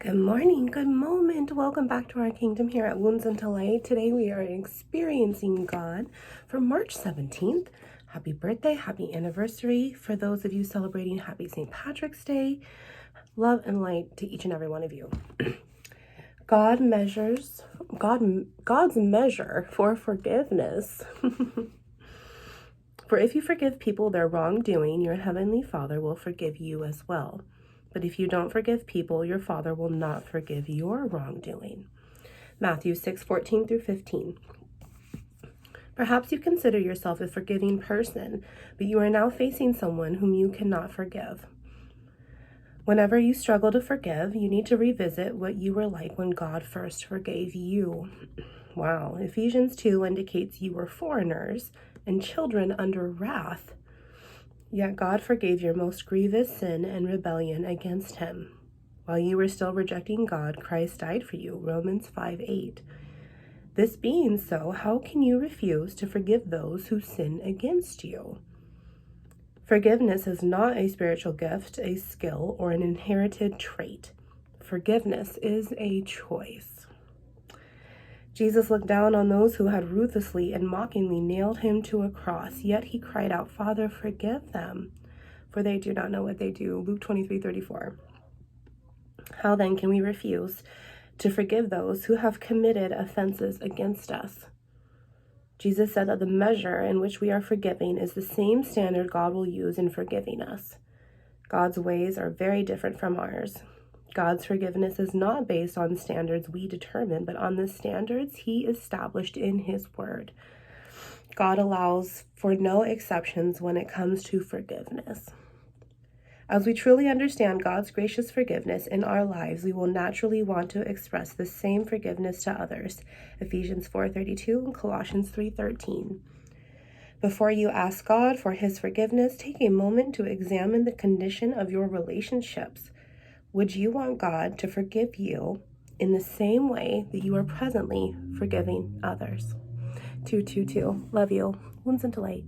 Good morning, good moment. Welcome back to our kingdom here at Wounds Into Light. Today we are experiencing God for March 17th. Happy birthday, happy anniversary. For those of you celebrating, happy St. Patrick's Day. Love and light to each and every one of you. God's measure for forgiveness. For if you forgive people their wrongdoing, your heavenly Father will forgive you as well. But if you don't forgive people, your Father will not forgive your wrongdoing. Matthew 6:14 through 15. Perhaps you consider yourself a forgiving person, but you are now facing someone whom you cannot forgive. Whenever you struggle to forgive, you need to revisit what you were like when God first forgave you. Wow. Ephesians 2 indicates you were foreigners and children under wrath. Yet God forgave your most grievous sin and rebellion against him. While you were still rejecting God, Christ died for you, Romans 5:8. This being so, how can you refuse to forgive those who sin against you? Forgiveness is not a spiritual gift, a skill, or an inherited trait. Forgiveness is a choice. Jesus looked down on those who had ruthlessly and mockingly nailed him to a cross, yet he cried out, "Father, forgive them, for they do not know what they do." Luke 23:34. How then can we refuse to forgive those who have committed offenses against us? Jesus said that the measure in which we are forgiving is the same standard God will use in forgiving us. God's ways are very different from ours. God's forgiveness is not based on standards we determine, but on the standards he established in his word. God allows for no exceptions when it comes to forgiveness. As we truly understand God's gracious forgiveness in our lives, we will naturally want to express the same forgiveness to others. Ephesians 4:32 and Colossians 3:13. Before you ask God for his forgiveness, take a moment to examine the condition of your relationships. Would you want God to forgive you in the same way that you are presently forgiving others? 222. Love you. Wounds into light.